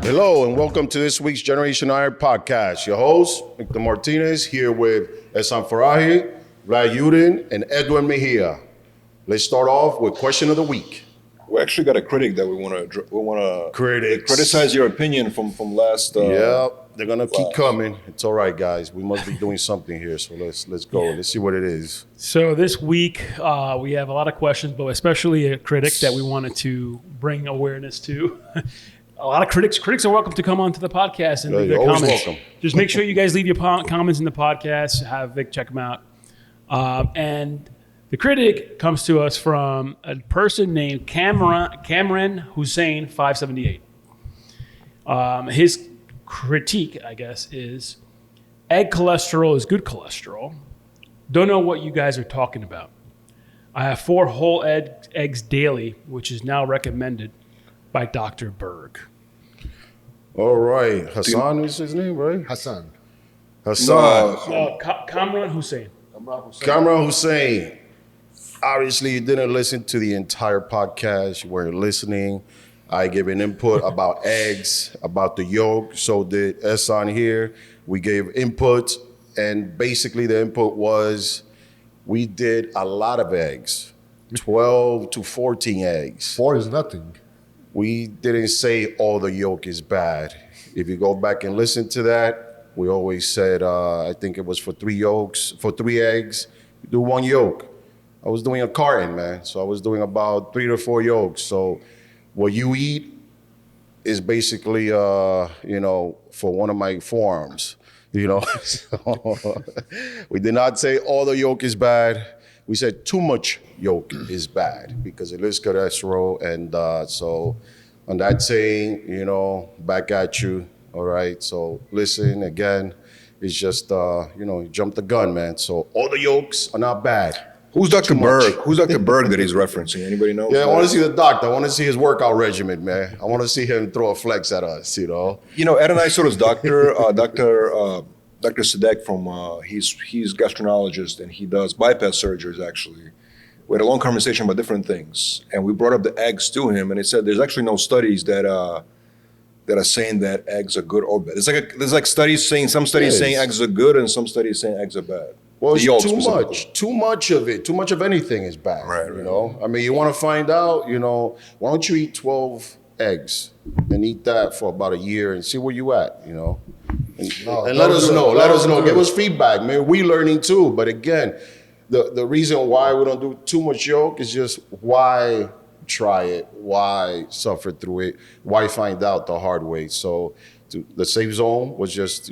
Hello and welcome to this week's Generation Iron podcast. Your host, Victor Martinez, here with Ehsan Farahi, Vlad Yudin, and Edwin Mejia. Let's start off with question of the week. We actually got a critic that we want to criticize your opinion from last. They're gonna keep coming. It's all right, guys. We must be doing something here, so let's go. Let's see what it is. So this week we have a lot of questions, but especially a critic that we wanted to bring awareness to. A lot of critics are welcome to come onto the podcast and leave their comments. Welcome. Just make sure you guys leave your comments in the podcast. Have Vic check them out. And the critic comes to us from a person named Cameron Hussein 578. His critique, I guess, is egg cholesterol is good cholesterol. Don't know what you guys are talking about. I have 4 whole eggs daily, which is now recommended by Dr. Berg. All right, Hassan is his name, right? Hassan. No, Kamran Hussein. Kamran Hussein. Obviously, you didn't listen to the entire podcast. You weren't listening. I gave an input about eggs, about the yolk. So did Ehsan here. We gave input, and basically the input was we did a lot of eggs, 12 to 14 eggs. 4 is nothing. We didn't say all the yolk is bad. If you go back and listen to that, we always said, I think it was for 3 eggs, you do 1 yolk. I was doing a carton, man. So I was doing about 3 to 4 yolks. So what you eat is basically, for one of my forearms, So we did not say all the yolk is bad. We said too much yolk is bad because it is cholesterol. And so on that saying, back at you. All right. So listen, again, it's just, jump the gun, man. So all the yolks are not bad. Who's Dr. Berg? Who's Dr. Berg that he's referencing? Anybody know? Yeah, I want to see the doctor. I want to see his workout regimen, man. I want to see him throw a flex at us, Ed and I saw his doctor, Dr. Sadek from, he's gastroenterologist and he does bypass surgeries, actually. We had a long conversation about different things. And we brought up the eggs to him and he said there's actually no studies that are saying that eggs are good or bad. There's studies saying, some studies saying eggs are good and some studies saying eggs are bad. Well, it's too much of it. Too much of anything is bad, right. I mean, you want to find out, why don't you eat 12 eggs and eat that for about a year and see where you at, And let us know. Let us know. Give us feedback, man. We learning too. But again, the reason why we don't do too much yolk is just why try it, why suffer through it, why find out the hard way. So the safe zone was just,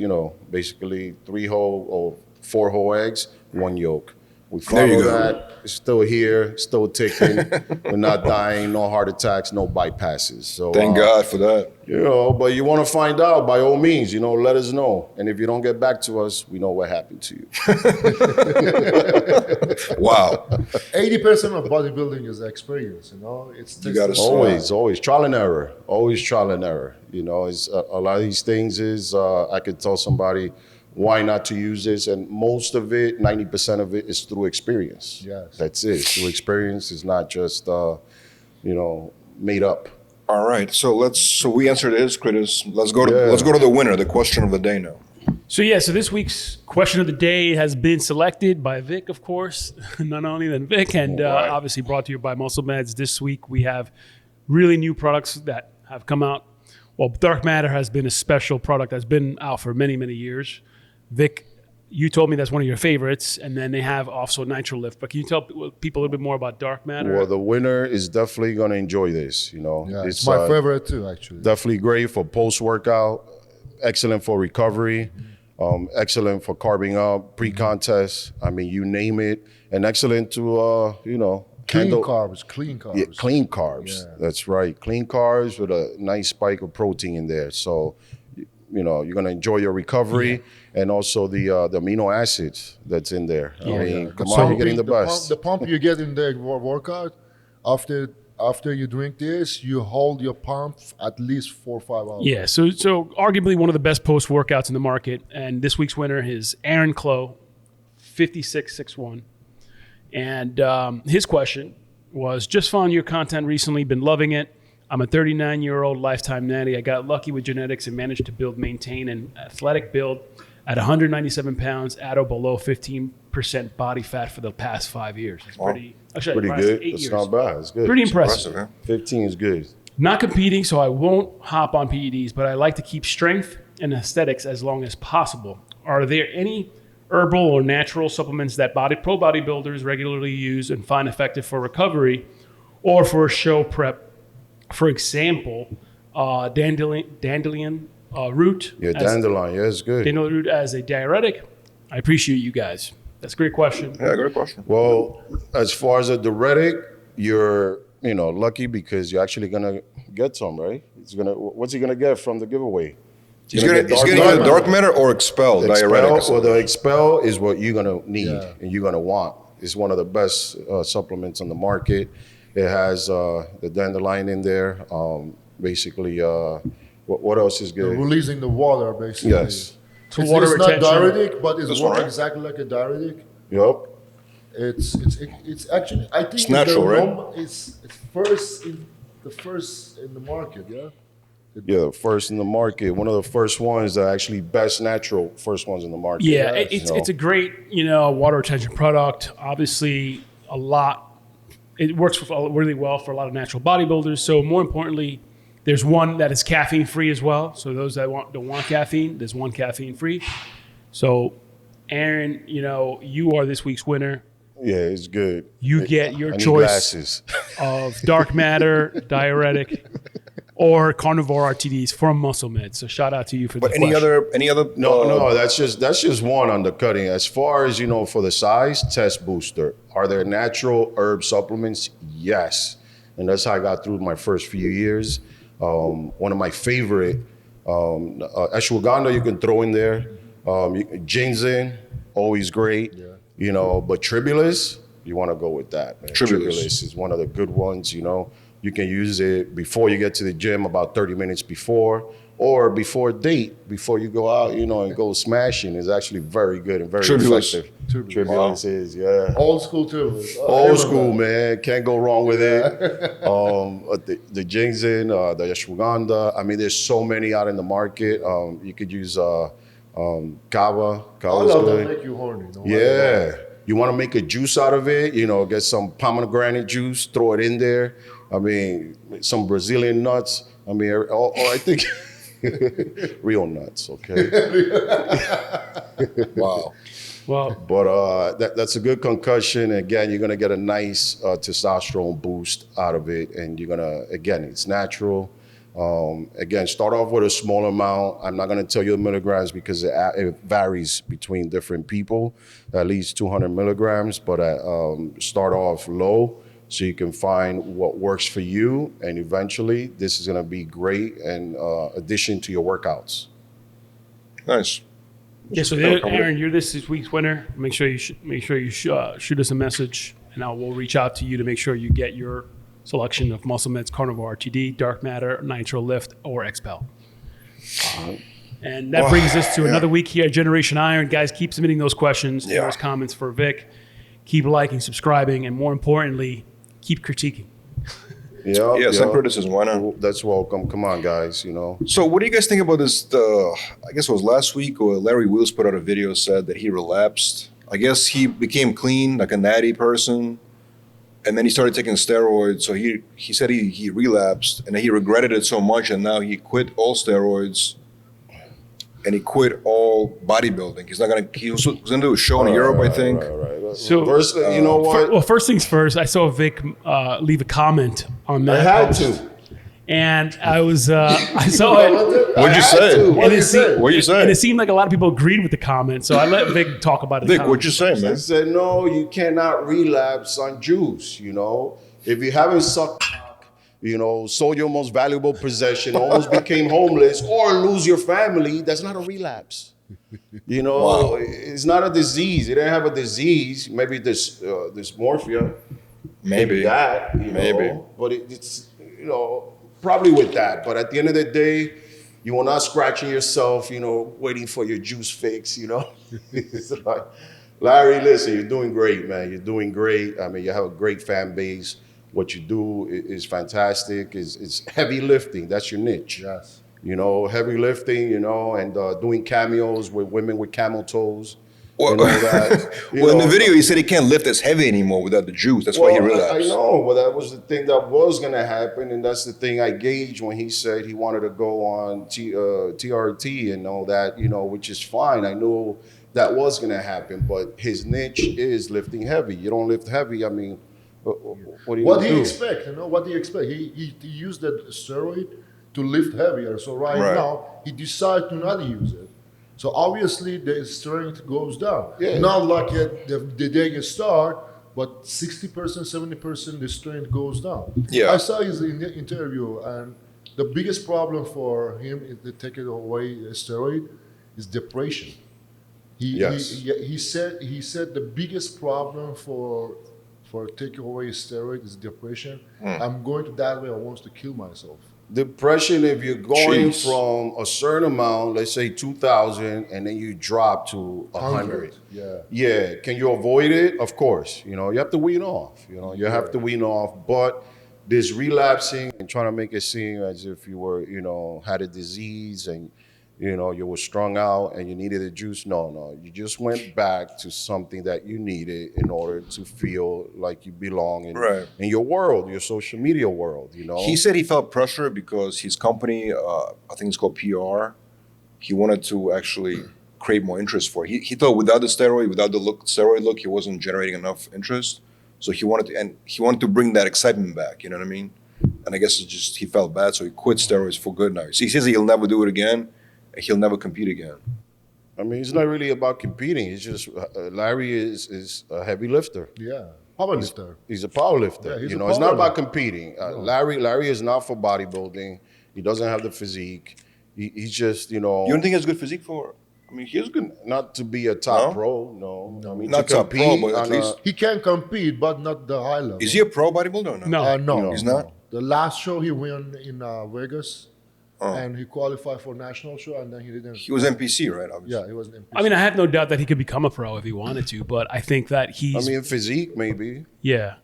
basically 3 whole or 4 whole eggs, 1 yolk. We follow that. It's still here, still ticking. We're not dying, no heart attacks, no bypasses. So thank God for that. But you want to find out, by all means, let us know. And if you don't get back to us, we know what happened to you. Wow. 80% of bodybuilding is experience, It's you gotta always trial and error. Always trial and error. It's a lot of these things is I could tell somebody why not to use this, and most of it, 90% of it, is through experience. Yes, that's it. Through experience. Is not just made up. All right, so we answered his critics. Let's go to the winner, the question of the day now. So this week's question of the day has been selected by Vic, of course, none only than Vic, and obviously brought to you by Muscle Meds. This week we have really new products that have come out. Well, Dark Matter has been a special product that's been out for many, many years. Vic, you told me that's one of your favorites, and then they have also Nitro Lift. But can you tell people a little bit more about Dark Matter? Well, the winner is definitely going to enjoy this. Yeah, it's my favorite too, actually. Definitely great for post-workout, excellent for recovery, excellent for carbing up, pre-contest. I mean, you name it, and excellent to Clean carbs. Yeah, clean carbs. Yeah. That's right. Clean carbs with a nice spike of protein in there. So, you're going to enjoy your recovery and also the amino acids that's in there. Yeah. I mean, come on, you're getting the best. The pump you get in the workout, after you drink this, you hold your pump at least 4 or 5 hours. Yeah, so arguably one of the best post-workouts in the market. And this week's winner is Aaron Clow, 5661. And his question was, just found your content recently, been loving it. I'm a 39-year-old lifetime natty. I got lucky with genetics and managed to maintain an athletic build at 197 pounds at or below 15% body fat for the past 5 years. It's pretty good. 8 It's years. not bad. It's good. Pretty It's impressive. man. 15 is good. Not competing, so I won't hop on PEDs, but I like to keep strength and aesthetics as long as possible. Are there any herbal or natural supplements that pro bodybuilders regularly use and find effective for recovery or for show prep? For example, dandelion root. Yeah, dandelion. Yeah, it's good. Dandelion root as a diuretic. I appreciate you guys. That's a great question. Yeah, great question. Well, as far as a diuretic, you're lucky because you're actually gonna get some, right? What's he gonna get from the giveaway? He's gonna get dark matter or expel diuretic. Well, the expel is what you're gonna need and you're gonna want. It's one of the best supplements on the market. It has the dandelion in there. Basically, what else is good? Releasing the water, basically. Yes. So It's water not retention. diuretic, but it's This working one, right? exactly like a diuretic. Yep. It's actually, I think It's natural, right? It's first in the market, yeah. Yeah, first in the market. One of the first ones that actually best natural first ones in the market. Yeah, Yes. it's a great water retention product. Obviously, it works really well for a lot of natural bodybuilders. So more importantly, there's one that is caffeine free as well. So those that don't want caffeine, there's one caffeine free. So Aaron, you are this week's winner. Yeah, it's good. You get your I need choice glasses. of dark matter, diuretic, or carnivore RTDs from Muscle Med. So shout out to you for But the any question. other? No, that's just one undercutting. As far as for the size, test booster. Are there natural herb supplements? Yes, and that's how I got through my first few years. One of my favorite, ashwagandha you can throw in there. Ginseng, always great. But tribulus, you want to go with that. Man. Tribulus is one of the good ones. You can use it before you get to the gym, about 30 minutes before, or before a date, before you go out, and go smashing. Is actually very good and very effective. Tribulus is, yeah. Old school too. Old school, man. Can't go wrong with it. The ginseng, the ashwagandha. I mean, there's so many out in the market. You could use kava. All Kava's of them good. make you horny. No matter Yeah. You want to make a juice out of it, get some pomegranate juice, throw it in there. I mean, some Brazilian nuts. I mean, or I think real nuts, okay? Wow. Well, But that's a good concussion. Again, you're going to get a nice testosterone boost out of it. And you're going to, again, it's natural. Again, start off with a small amount. I'm not going to tell you the milligrams because it varies between different people, at least 200 milligrams. But start off low so you can find what works for you. And eventually, this is going to be great in addition to your workouts. Nice. yeah. So there, Aaron, you're this week's winner. Make sure you shoot us a message, and we'll reach out to you to make sure you get your selection of Muscle Med's Carnivore RTD, Dark Matter, Nitro Lift, or Expel. And that brings us to another week here at Generation Iron. Guys, keep submitting those questions, those comments for Vic. Keep liking, subscribing, and more importantly, keep critiquing. Yeah, Some criticism. Why not? That's welcome. Come on, guys. So, what do you guys think about this? I guess it was last week, or Larry Wheels put out a video, said that he relapsed. I guess he became clean, like a natty person, and then he started taking steroids. So he said he relapsed, and he regretted it so much, and now he quit all steroids, and he quit all bodybuilding. He was gonna do a show in Europe, I think. Right. So, First, you know what? Well, first things first, I saw Vic leave a comment on that. I had post. to. And I was, I saw it. What'd you say? What did you say? What'd you say? And it seemed like a lot of people agreed with the comment. So I let Vic talk about it. Vic, what'd you say, I man? said, no, you cannot relapse on juice, If you haven't sucked cock, sold your most valuable possession, almost became homeless, or lose your family, that's not a relapse. Wow. It's not a disease. It didn't have a disease. Maybe dysmorphia. Maybe That, Maybe. But it's, probably with that. But at the end of the day, you are not scratching yourself, waiting for your juice fix, It's like, Larry, listen, you're doing great, man. You're doing great. I mean, you have a great fan base. What you do is fantastic. It's heavy lifting. That's your niche. Yes. You know, heavy lifting. You know, and doing cameos with women with camel toes. Well, And all that. You well, in know, the video, he said he can't lift as heavy anymore without the juice. That's why he relapsed. I know, but that was the thing that was going to happen, and that's the thing I gauged when he said he wanted to go on TRT and all that, you know, which is fine. I knew that was going to happen, but his niche is lifting heavy. You don't lift heavy, I mean, what do you What do? do you expect? You know, what do you expect? He used that steroid to lift heavier. So right now, he decided to not use it. So obviously the strength goes down. Yeah. Not like the day you start, but 60%, 70% the strength goes down. Yeah. I saw his interview, and the biggest problem for him in the taking away steroid is depression. He said the biggest problem for taking away steroid is depression. I'm going to that way. I want to kill myself. Depression, if you're going Jeez. from a certain amount, let's say 2,000, and then you drop to 100. Yeah. Can you avoid it? Of course. You know, you have to wean off. You know, you have to wean off. But this relapsing and trying to make it seem as if you were, you know, had a disease and, you know, you were strung out and you needed a juice. No. You just went back to something that you needed in order to feel like you belong in your world, your social media world, you know. He said he felt pressure because his company, I think it's called PR, he wanted to actually create more interest for it. He thought without the steroid, without the steroid look, he wasn't generating enough interest. So he wanted to bring that excitement back, you know what I mean? And I guess it's just he felt bad, so he quit steroids for good now. So he says he'll never do it again. He'll never compete again. I mean, it's not really about competing. It's just Larry is a heavy lifter. Yeah. Power lifter. He's a power lifter. Yeah, you know, it's not about competing. Larry is not for bodybuilding. He doesn't have the physique. He's just, you know. You don't think he has good physique for? I mean, he has good. Not to be a top pro. No. I mean, not top pro, but at least He can compete, but not the high level. Is he a pro bodybuilder or no? No. He's not. The last show he won in Vegas, and he qualified for national show, and then he didn't. He was NPC, right? Obviously. Yeah, he was an NPC. I mean, I have no doubt that he could become a pro if he wanted to, but I think that he's. I mean, physique maybe. Yeah.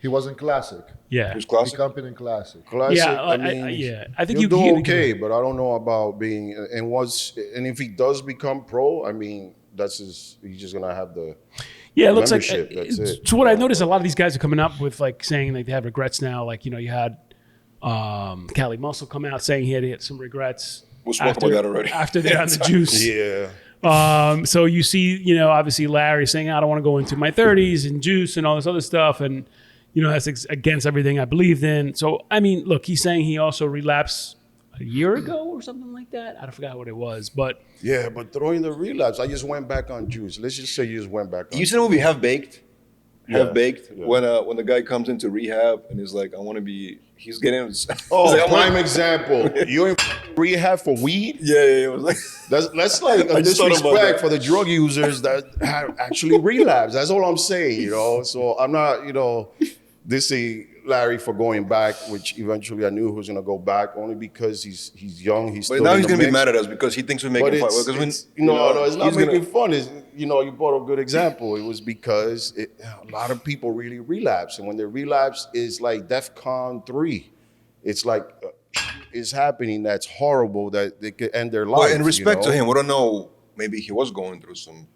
He was in classic. Yeah. He was He classic. competed in classic. Classic. Yeah, I mean, yeah. I think he'll do he okay, but I don't know about being. And if he does become pro, I mean, he's just gonna have the. Yeah, it looks like. membership, that's it. So what I noticed, a lot of these guys are coming up with like saying like they have regrets now. Like, you know, you had Cali Muscle come out saying he had some regrets. We'll talk about that already. After they're on the juice. Yeah. So you see, you know, obviously Larry saying, I don't want to go into my 30s and juice and all this other stuff. And, you know, that's against everything I believed in. So, I mean, look, he's saying he also relapsed a year ago or something like that. I forgot what it was, but. Yeah, but throwing the relapse, I just went back on juice. Let's just say you just went back on You said it would be half baked. Half baked. Yeah. When the guy comes into rehab and he's like, I want to be. He's getting. Oh, he's like, prime example. You in rehab for weed? Yeah. It was like. That's like a I just thought about disrespect that. for the drug users that have actually relapsed. That's all I'm saying, you know. So I'm not, you know, dissing Larry for going back, which eventually I knew he was going to go back only because he's young. He's But still now in he's the gonna be mix. mad at us because he thinks we're But making fun. it's, Because it's no, it's not he's making gonna- fun. It's, you know, you brought a good example. It was because a lot of people really relapse, and when they relapse, it's like DEFCON 3. It's like it's happening. That's horrible. That they could end their life. Well, in respect you know? to him, we don't know. Maybe he was going through some.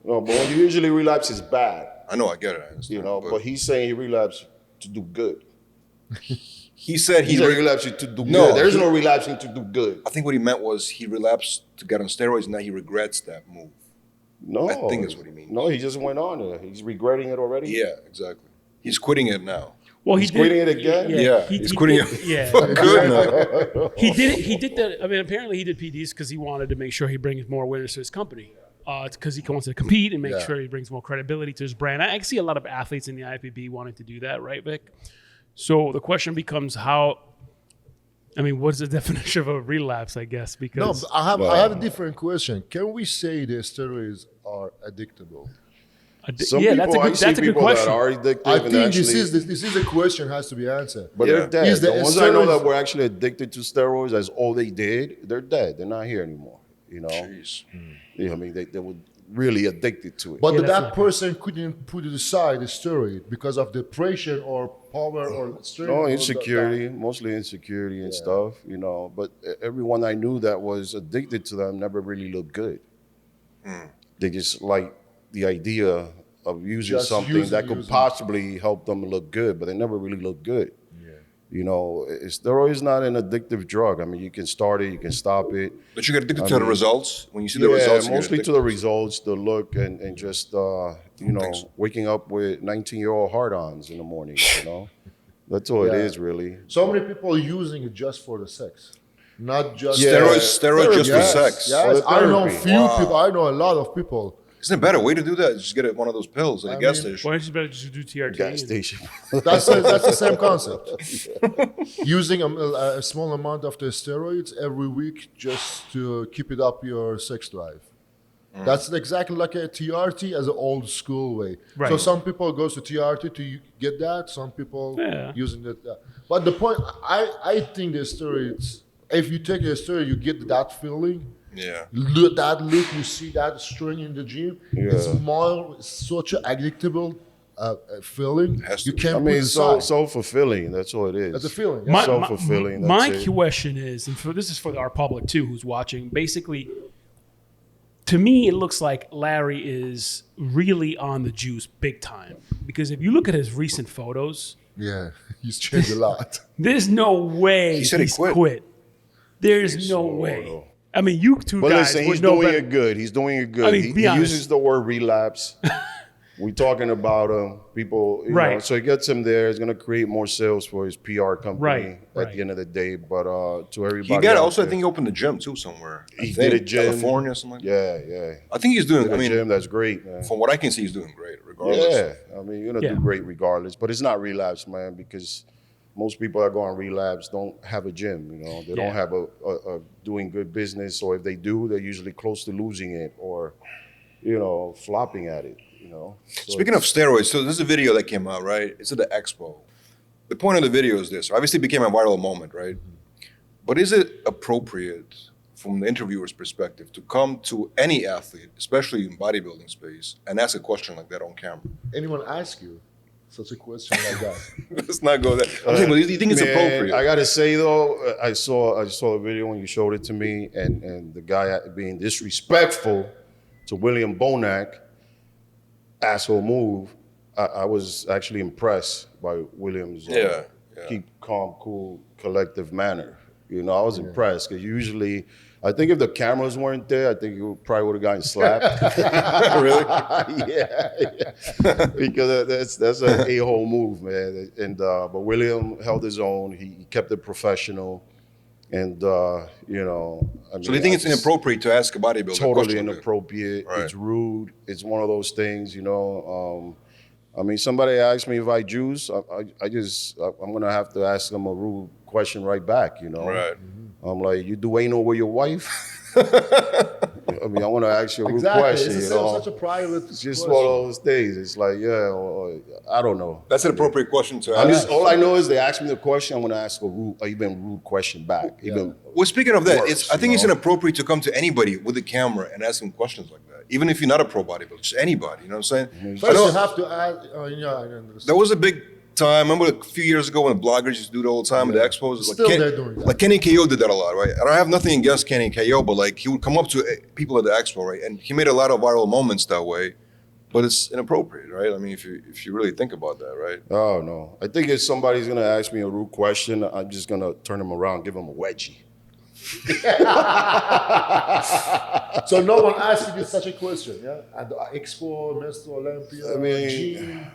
No, but when you usually relapse, it's bad. I know, I get it. I understand, You know, but he's saying he relapsed to do good. he said He he. said relapsing to do No, good. There's he- no relapsing to do good. I think what he meant was he relapsed to get on steroids. Now he regrets that move. No, I think that's what he means. No, he just went on it. He's regretting it already. Yeah, exactly. He's quitting it now. Well, He's quitting it again? Yeah, he's quitting did- it. Yeah. For good now. He did that. I mean, apparently he did PDs because he wanted to make sure he brings more winners to his company. Because he wants to compete and make sure he brings more credibility to his brand. I see a lot of athletes in the IFBB wanting to do that, right, Vic? So the question becomes what's the definition of a relapse, I guess? No, Because I have a different question. Can we say the steroids are addictable? Some yeah, people, that's a good people question. that are addicted. I and think actually, this is a question has to be answered. but Yeah. they're dead. Is The the ones I know steroids- that were actually addicted to steroids, as all they did, they're dead. They're not here anymore. You know, Jeez. yeah, I mean, they would really addicted to it. But Yeah, that person couldn't put it aside, the steroid, because of depression or power or strength. No, or insecurity, mostly insecurity and stuff, you know. But everyone I knew that was addicted to them never really looked good. They just like the idea of using Just something that could possibly help them look good, but they never really look good. You know, steroid is not an addictive drug. I mean, you can start it, you can stop it. But you get addicted to the results when you see the results. Yeah, mostly to the results, the look, and just you know, waking up with 19-year-old hard-ons in the morning. You know, that's all it is, really. So many people using it just for the sex, not just Steroids just for sex. Yes, I know few people. I know a lot of people. Isn't it a better way to do that? Just get one of those pills at a gas station. Why don't you better just do TRT? Gas station. That's the same concept. Using a small amount of the steroids every week just to keep it up your sex drive. That's exactly like a TRT as an old school way. Right. So some people goes to TRT to get that. Some people using that. But the point, I think the steroids, if you take a steroid, you get that feeling. Yeah. That look, you see that string in the gym. It's such an addictable feeling. You can't. I mean, it's so fulfilling. That's all it is. That's a feeling. So fulfilling. My question is, and this is for our public too, who's watching. Basically, to me, it looks like Larry is really on the juice big time. Because if you look at his recent photos, he's changed a lot. There's no way he said he quit. There's no way. I mean, you two guys. Listen, he's doing it good. He's doing it good. I mean, he uses the word relapse. We're talking about people, you know, so he gets him there. He's going to create more sales for his PR company at the end of the day. But to everybody, he got also. I think he opened a gym too somewhere. He did a gym, California, or something like that. Yeah. I think he's doing. I mean, gym. That's great, man. From what I can see, he's doing great, regardless. Yeah, I mean, you're gonna do great regardless. But it's not relapse, man, because most people that go on relapse don't have a gym. You know, they don't have a doing good business, or if they do, they're usually close to losing it or, you know, flopping at it. You know. So speaking of steroids, so this is a video that came out, right? It's at the expo. The point of the video is this. Obviously, it became a viral moment, right? But is it appropriate, from the interviewer's perspective, to come to any athlete, especially in bodybuilding space, and ask a question like that on camera? Anyone ask you such a question like that? Let's not go there. I'm saying, but do you think it's appropriate? I gotta say though, I saw a video when you showed it to me, and the guy being disrespectful to William Bonac, asshole move. I was actually impressed by William's keep calm, cool, collective manner. You know, I was impressed because usually, I think if the cameras weren't there, I think you probably would have gotten slapped. Really? Yeah. Because that's an a-hole move, man. And but William held his own. He kept it professional, and you know. I mean, so do you think it's inappropriate to ask a bodybuilder? Totally inappropriate. Right. It's rude. It's one of those things, you know. I mean, somebody asked me if I juice. I'm gonna have to ask them a rude question right back, you know. Right. I'm like, you do anal with your wife? I mean, I want to ask you a rude question. It's such a private. It's just one of those days. It's like, I don't know. That's an appropriate question to ask. All I know is they ask me the question. I'm going to ask a even rude question back. Well, speaking of that, I think it's inappropriate to come to anybody with a camera and ask them questions like that. Even if you're not a pro bodybuilder, just anybody. You know what I'm saying? First, you have to add. I understand. That was a big time. I remember a few years ago when the bloggers used to do it all the time at the expos. Still they're doing that. Like Kenny KO did that a lot, right? And I have nothing against Kenny KO, but like he would come up to people at the expo, right? And he made a lot of viral moments that way. But it's inappropriate, right? I mean, if you really think about that, right? Oh, no. I think if somebody's going to ask me a rude question, I'm just going to turn them around, give them a wedgie. So no one asked you such a question, yeah? At the Expo, Mr. Olympia, I mean, gym,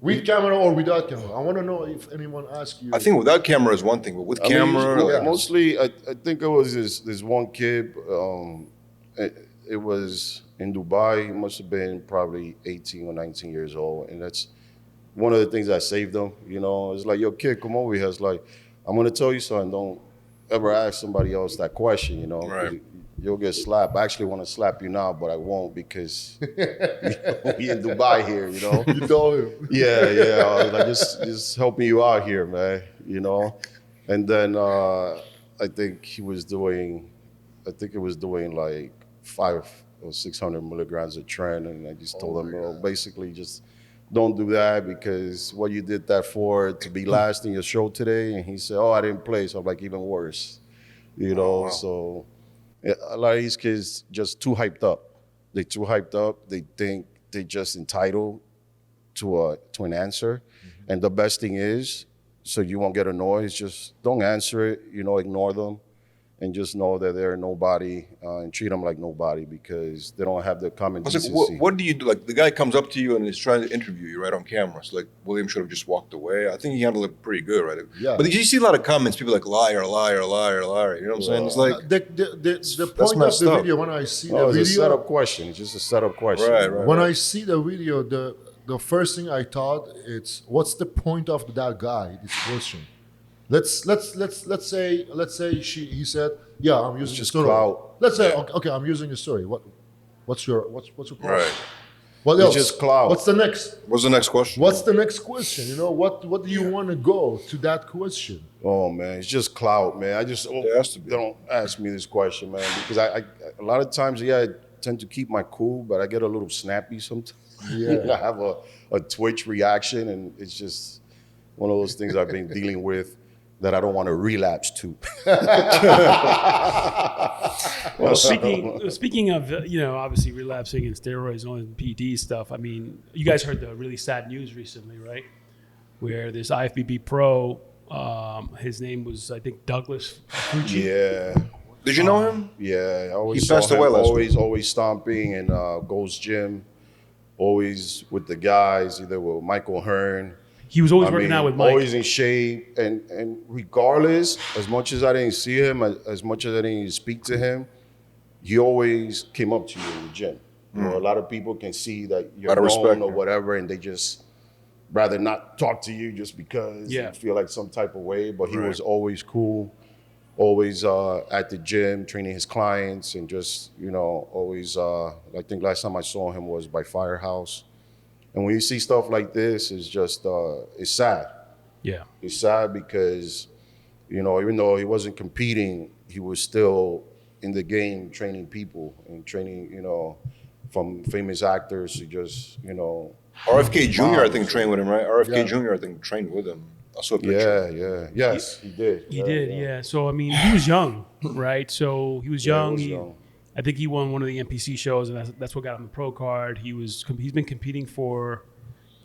with camera or without camera? I want to know if anyone asked you. I think without camera is one thing, but with camera... Mostly, I think it was this one kid. It was in Dubai. He must have been probably 18 or 19 years old. And that's one of the things that saved him. You know, it's like, yo, kid, come over here. It's like, I'm going to tell you something. Don't ever ask somebody else that question, you know. Right. You'll get slapped. I actually want to slap you now, but I won't because we in Dubai here, you know. You told him. Yeah. I was like, just helping you out here, man, you know. And then I think it was doing like 5 or 600 milligrams of tren, and I just told him, well, basically just don't do that because what you did that for to be last in your show today. And he said, oh, I didn't play, so I'm like even worse, you know. wow. So a lot of these kids just too hyped up. They too hyped up. They think they just entitled to an answer, and the best thing is, so you won't get annoyed, is just don't answer it. You know, ignore them. And just know that they're nobody and treat them like nobody because they don't have the common decency. What do you do? Like the guy comes up to you and is trying to interview you right on camera. So like William should have just walked away. I think he handled it pretty good, right? Yeah. But you see a lot of comments, people like liar, liar, liar, liar. You know what I'm saying? It's like the point of messed the up. video when I see the It's a video. setup question. It's just a setup question. Right. When I see the video, the first thing I thought it's what's the point of that guy? This question. Let's say he said, yeah, I'm using just a story. clout. Let's say okay, I'm using a story. What's your problem? right. What It's else? just clout. What's the next? What's the next question? What's the next question? You know what do you want to go to that question? Oh man, it's just clout, man. I just has to be. don't ask me this question, man, because I a lot of times, I tend to keep my cool, but I get a little snappy sometimes. Yeah. I have a twitch reaction, and it's just one of those things I've been dealing with that I don't want to relapse to. Well, speaking of, obviously relapsing and steroids and all the PD stuff, I mean, you guys heard the really sad news recently, right? Where this IFBB pro, his name was, I think, Douglas Fruchey. Yeah. Did you know him? Yeah, I always He saw passed him away last week. always stomping in Gold's Gym, always with the guys, either with Michael Hearn. He was always working out with Mike. Always in shape, and regardless, as much as I didn't see him, as much as I didn't speak to him, he always came up to you in the gym. You know, a lot of people can see that you're Out of known respect, or yeah. whatever, and they just rather not talk to you just because Yeah. they feel like some type of way. But he Right. was always cool, always at the gym, training his clients, and just, always, I think last time I saw him was by Firehouse. And when you see stuff like this, it's just, it's sad. Yeah. It's sad because, even though he wasn't competing, he was still in the game training people and training, from famous actors to just, RFK Jr. I think Moms. trained with him, right? RFK Yeah. Jr. I think trained with him. I saw a picture. Yes, he did. He did, yeah. So, I mean, he was young, right? So he was young. he was young. I think he won one of the NPC shows, and that's what got him the pro card. He's been competing for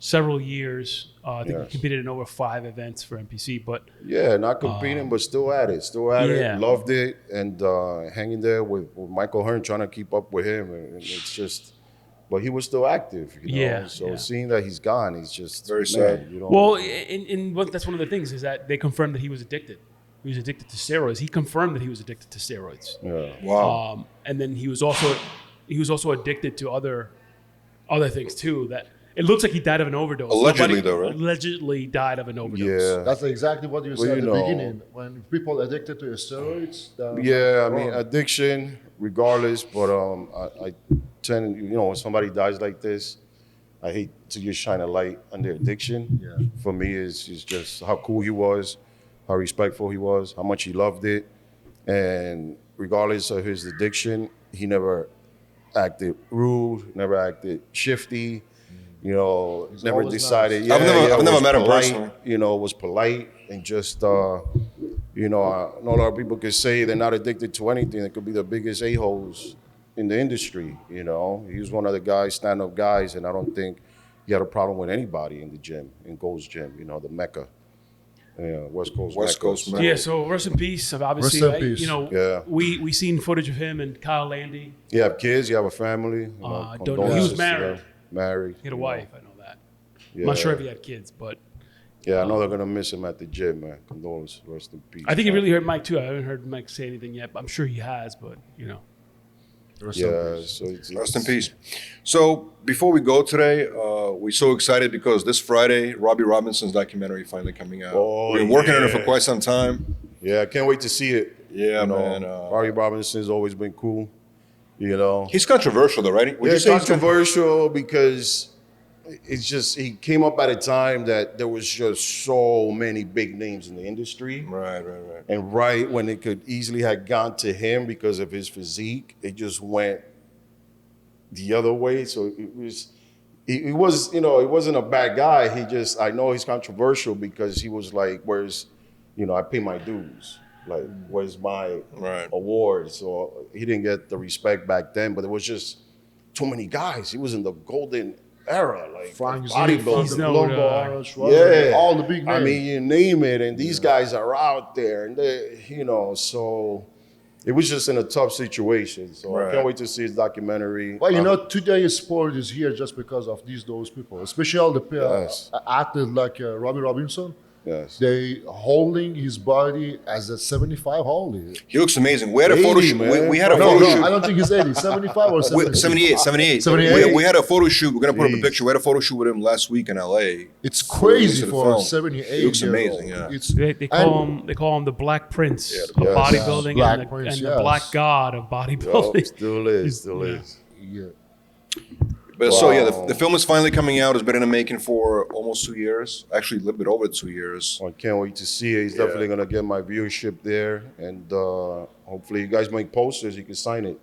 several years. I think Yes. he competed in over 5 events for NPC, but Yeah, not competing, but still at it. Yeah. Loved it, and hanging there with Michael Hearn, trying to keep up with him. And it's just, but he was still active, Yeah, So yeah. seeing that he's gone, he's just Very sad. well, and that's one of the things is that they confirmed that he was addicted. He was addicted to steroids. He confirmed that he was addicted to steroids. Yeah. Wow. And then he was also addicted to other things too. That it looks like he died of an overdose. Allegedly, though, right? Allegedly died of an overdose. Yeah. That's exactly what you said Well, at you the know. beginning. When people addicted to steroids, Yeah, I mean, addiction, regardless, but I tend, when somebody dies like this, I hate to just shine a light on their addiction. Yeah. For me, it's just how cool he was, how respectful he was, how much he loved it. And regardless of his addiction, he never acted rude, never acted shifty, never always decided. nice. I've never was met him polite, personally. Was polite and just, I know a lot of people could say they're not addicted to anything. They could be the biggest a-holes in the industry, He was one of the guys, stand-up guys, and I don't think he had a problem with anybody in the gym, in Gold's Gym, the Mecca. Yeah, West Coast Mecca. Yeah, so rest in peace. Obviously, Rest in peace. Yeah. we seen footage of him and Kyle Landy. You have kids, you have a family. Don't know. He was condolences to married. them. Married. He had a wife. I know that. Yeah. I'm not sure if he had kids, but Yeah, I know they're gonna miss him at the gym, man. Condolences, rest in peace. I think it really hurt Mike too. I haven't heard Mike say anything yet, but I'm sure he has. But Yeah, so Rest in peace. So before we go today, we're so excited because this Friday, Robbie Robinson's documentary finally coming out. Oh, We've been working on it for yeah. quite some time. Yeah, I can't wait to see it. Yeah, man. Robbie Robinson's always been cool. He's controversial, though, right? Would Yeah, you it's say he's controversial because it's just he came up at a time that there was just so many big names in the industry. Right. And right when it could easily have gone to him because of his physique, it just went the other way. So it was, you know, it wasn't a bad guy. I know he's controversial because he was like, where's, you know, I pay my dues. Like, where's my award? So he didn't get the respect back then, but it was just too many guys. He was in the golden era, like bodybuilding. All the big names. I mean, you name it, and these guys are out there, and they, you know, so it was just in a tough situation. So I can't wait to see his documentary. Well, you know, today's sport is here just because of those people, especially all the athletes like Robbie Robinson. Yes. They holding his body as a 75 holding. He looks amazing. We had a photo shoot. We had a photo shoot. I don't think he's 80. 75 or 78. 78. We had a photo shoot. We're going to put up a picture. We had a photo shoot with him last week in LA. It's crazy for 78. He looks amazing, They call him the Black Prince of bodybuilding and the Black God of bodybuilding. Yep, still is. Yeah. But so the film is finally coming out. It's been in the making for almost 2 years. Actually, a little bit over 2 years. I can't wait to see it. He's definitely gonna get my viewership there, and hopefully, you guys make posters. You can sign it.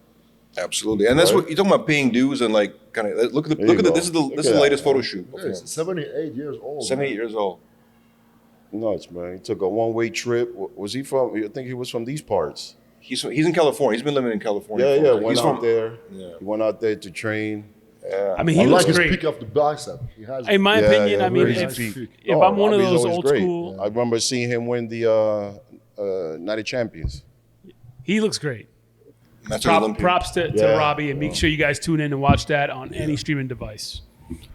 Absolutely, and that's what you're talking about, paying dues and like kind of look at this is the latest photo shoot. Yeah, 78 years old. 78 years old. Nuts, man. He took a one-way trip. Was he from? I think he was from these parts. He's in California. He's been living in California. He went out there to train. Yeah. I mean, he looks great. His peak of the bicep. In my opinion, I mean, if I'm one of those old school, I remember seeing him win the Night of Champions. He looks great. Props to Robbie, and make sure you guys tune in and watch that on any streaming device.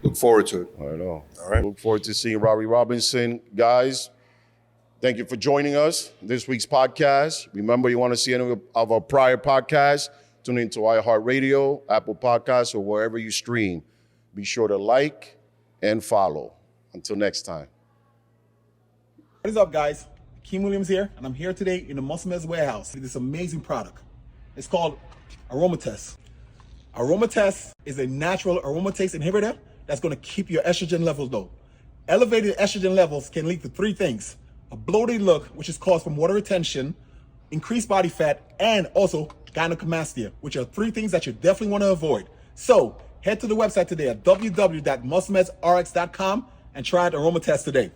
Look forward to it. I know. All right. Look forward to seeing Robbie Robinson. Guys, thank you for joining us this week's podcast. Remember, you want to see any of our prior podcasts, tune into iHeartRadio, Apple Podcasts, or wherever you stream. Be sure to like and follow. Until next time. What is up, guys? Keem Williams here, and I'm here today in the Muscle Meds warehouse with this amazing product. It's called Aromatest. Aromatest is a natural aromatase inhibitor that's going to keep your estrogen levels low. Elevated estrogen levels can lead to three things: a bloated look, which is caused from water retention, increased body fat, and also gynecomastia, which are three things that you definitely want to avoid. So head to the website today at www.musclemedsrx.com and try the Aromatest today.